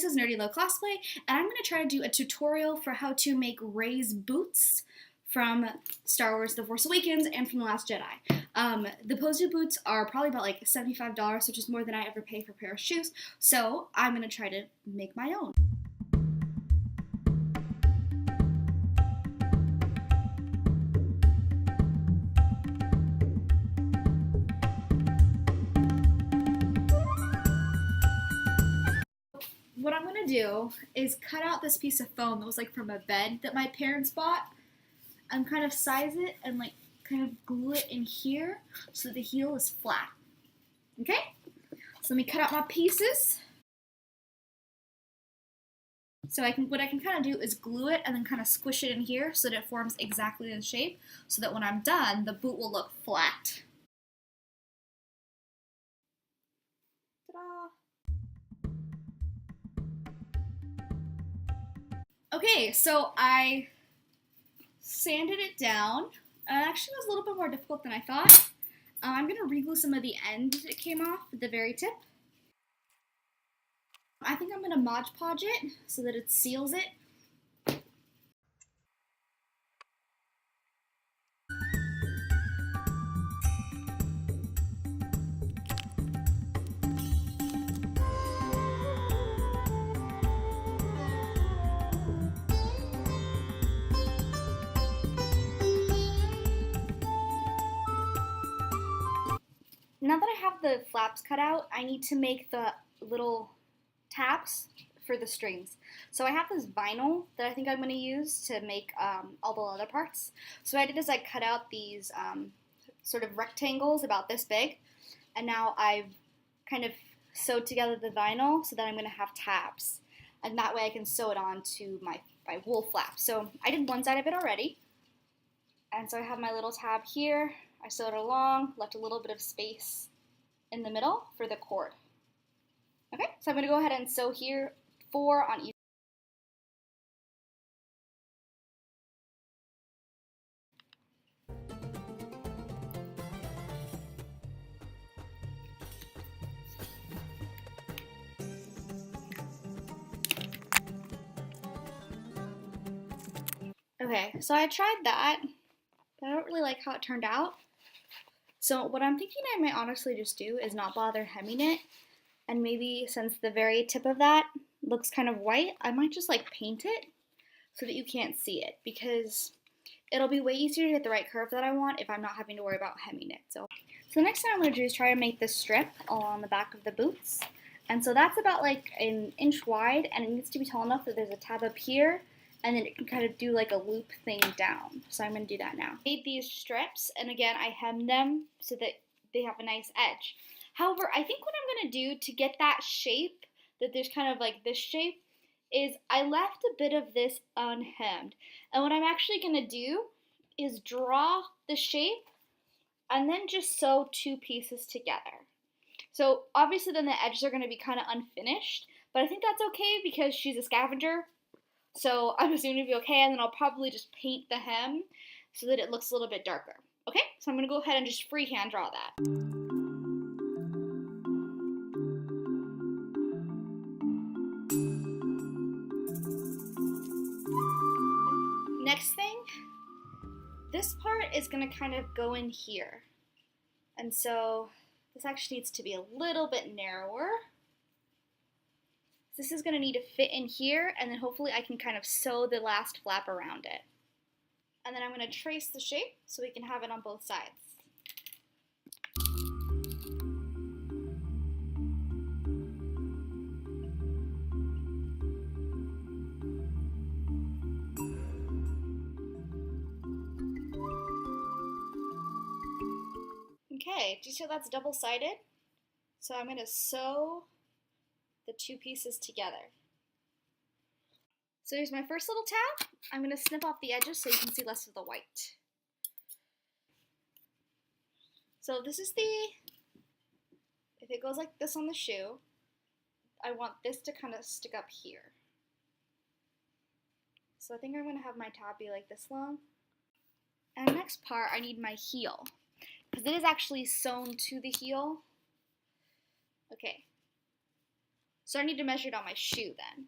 this is Nerdy Low Cosplay, and I'm going to try to do a tutorial for how to make Rey's boots from Star Wars The Force Awakens and from The Last Jedi. The Pozu boots are probably about like $75, which is more than I ever pay for a pair of shoes, so I'm going to try to make my own. What I'm going to do is cut out this piece of foam that was like from a bed that my parents bought and kind of size it and like kind of glue it in here so that the heel is flat. Okay? So let me cut out my pieces. So what I can kind of do is glue it and then kind of squish it in here so that it forms exactly the shape so that when I'm done, the boot will look flat. Ta-da! Okay, so I sanded it down. It actually was a little bit more difficult than I thought. I'm going to re-glue some of the end that came off at the very tip. I think I'm going to Mod Podge it so that it seals it. Now that I have the flaps cut out, I need to make the little tabs for the strings. So I have this vinyl that I think I'm going to use to make all the other parts. So what I did is I cut out these sort of rectangles about this big, and now I've kind of sewed together the vinyl so that I'm going to have tabs. And that way I can sew it on to my wool flap. So I did one side of it already. And so I have my little tab here. I sewed it along, left a little bit of space in the middle for the cord. Okay, so I'm going to go ahead and sew here 4 on each. Okay, so I tried that, but I don't really like how it turned out. So what I'm thinking I might honestly just do is not bother hemming it, and maybe since the very tip of that looks kind of white, I might just like paint it so that you can't see it, because it'll be way easier to get the right curve that I want if I'm not having to worry about hemming it. So the next thing I'm going to do is try to make this strip along the back of the boots. And so that's about like an inch wide, and it needs to be tall enough that there's a tab up here, and then it can kind of do like a loop thing down. So I'm going to do that now. I made these strips, and again, I hemmed them so that they have a nice edge. However, I think what I'm going to do to get that shape, that there's kind of like this shape, is I left a bit of this unhemmed. And what I'm actually going to do is draw the shape and then just sew 2 pieces together. So obviously then the edges are going to be kind of unfinished, but I think that's okay because she's a scavenger. So I'm assuming it'll be okay, and then I'll probably just paint the hem so that it looks a little bit darker. Okay, so I'm going to go ahead and just freehand draw that. Next thing, this part is going to kind of go in here. And so this actually needs to be a little bit narrower. This is going to need to fit in here, and then hopefully I can kind of sew the last flap around it. And then I'm going to trace the shape so we can have it on both sides. Okay, do you see how that's double-sided? So I'm going to sew the 2 pieces together. So here's my first little tab. I'm going to snip off the edges so you can see less of the white. So this is if it goes like this on the shoe, I want this to kind of stick up here. So I think I'm going to have my tab be like this long. And the next part, I need my heel, because it is actually sewn to the heel. Okay. So I need to measure it on my shoe then.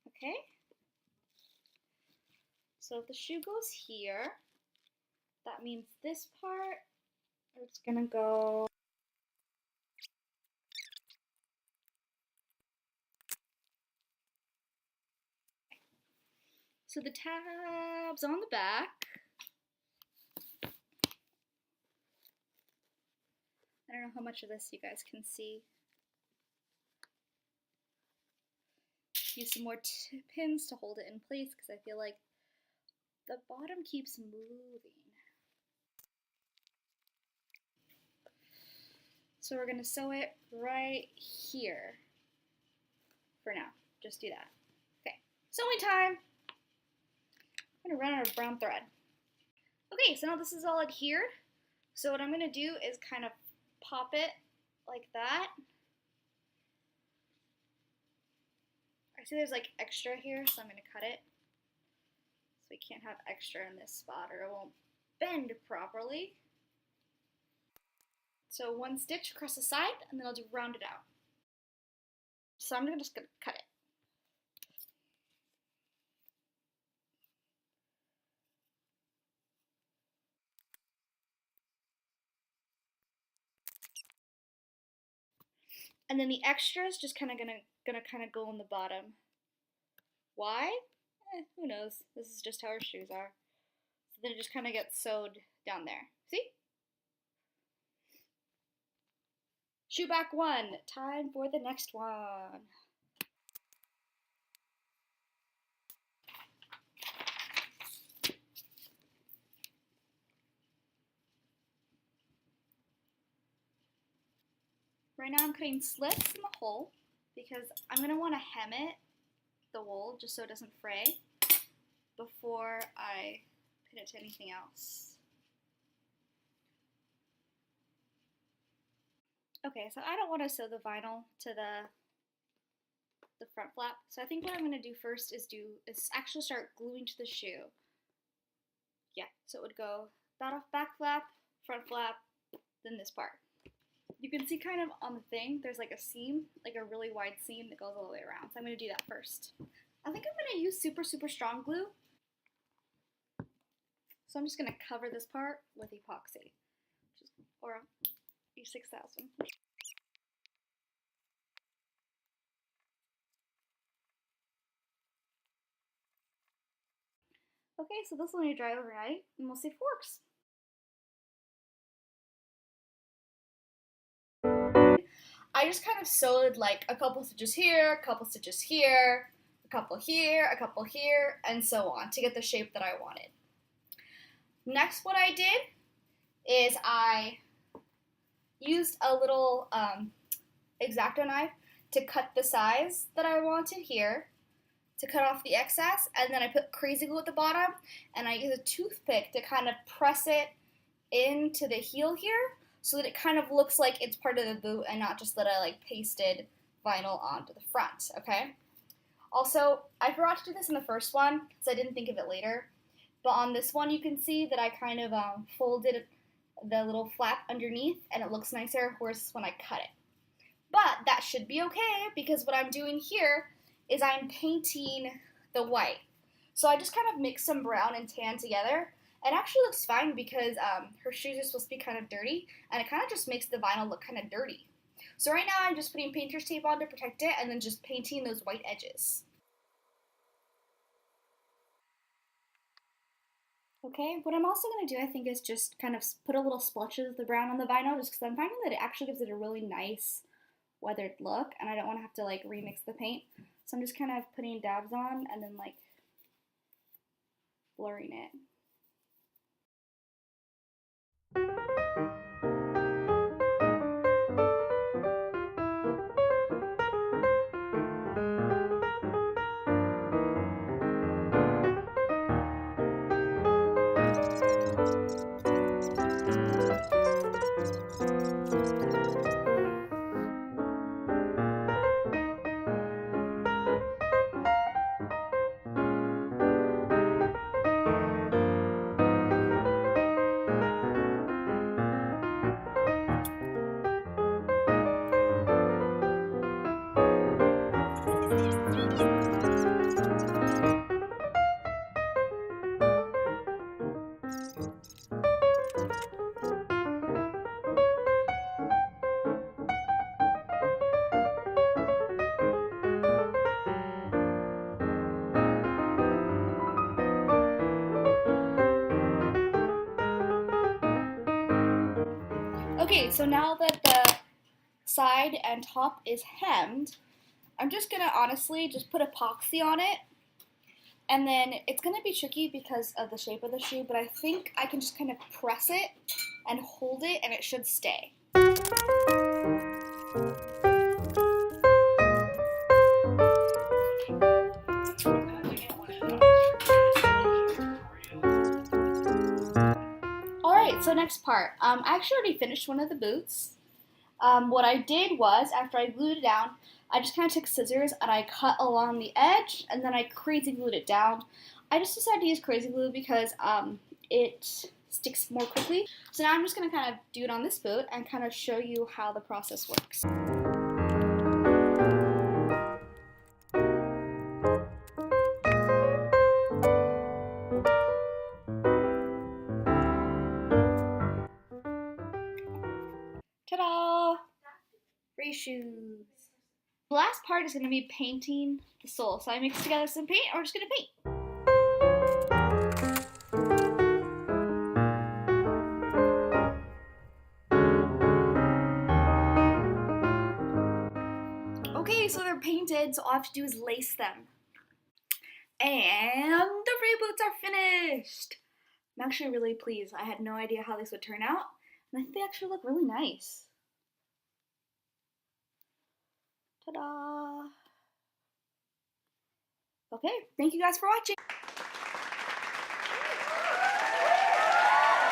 Okay. So if the shoe goes here, that means this part, it's gonna go so the tab's on the back. I don't know how much of this you guys can see. Use some more pins to hold it in place because I feel like the bottom keeps moving. So we're gonna sew it right here for now. Just do that. Okay, sewing time. I'm gonna run out of brown thread. Okay, so now this is all adhered. So what I'm gonna do is kind of pop it like that. I see there's like extra here, so I'm gonna cut it. So we can't have extra in this spot or it won't bend properly. So one stitch across the side, and then I'll do round it out. So I'm just gonna cut it. And then the extras just gonna go in the bottom. Why? Who knows? This is just how our shoes are. So then it just kind of gets sewed down there. See? Shoe back one. Time for the next one. Right now I'm cutting slits in the hole because I'm going to want to hem it, the wool, just so it doesn't fray before I pin it to anything else. Okay, so I don't want to sew the vinyl to the front flap. So I think what I'm going to do first is actually start gluing to the shoe. Yeah, so it would go back flap, front flap, then this part. You can see kind of on the thing, there's like a seam, like a really wide seam that goes all the way around. So I'm going to do that first. I think I'm going to use super, super strong glue. So I'm just going to cover this part with epoxy, or E6000. Okay, so this will need to dry overnight, and we'll see if it works. I just kind of sewed like a couple stitches here, a couple stitches here, a couple here, a couple here, and so on to get the shape that I wanted. Next, what I did is I used a little X-Acto knife to cut the size that I wanted here, to cut off the excess, and then I put crazy glue at the bottom, and I used a toothpick to kind of press it into the heel here, so that it kind of looks like it's part of the boot and not just that I like pasted vinyl onto the front, okay? Also, I forgot to do this in the first one, because I didn't think of it later, but on this one you can see that I kind of folded the little flap underneath, and it looks nicer versus when I cut it. But that should be okay, because what I'm doing here is I'm painting the white. So I just kind of mix some brown and tan together. It actually looks fine because her shoes are supposed to be kind of dirty, and it kind of just makes the vinyl look kind of dirty. So right now I'm just putting painter's tape on to protect it, and then just painting those white edges. Okay, what I'm also going to do, I think, is just kind of put a little splotches of the brown on the vinyl, just because I'm finding that it actually gives it a really nice weathered look, and I don't want to have to like remix the paint. So I'm just kind of putting dabs on and then like blurring it. Okay, so now that the side and top is hemmed, I'm just gonna honestly just put epoxy on it. And then it's gonna be tricky because of the shape of the shoe, but I think I can just kind of press it and hold it and it should stay. Alright, so next part. I actually already finished one of the boots. What I did was, after I glued it down, I just kind of took scissors and I cut along the edge and then I crazy glued it down. I just decided to use crazy glue because it sticks more quickly. So now I'm just going to kind of do it on this boot and kind of show you how the process works. Ta-da! Free shoes. The last part is going to be painting the sole. So I mixed together some paint and we're just going to paint. Okay, so they're painted, so all I have to do is lace them. And the Rey boots are finished! I'm actually really pleased. I had no idea how this would turn out, and I think they actually look really nice. Ta-da! Okay, thank you guys for watching!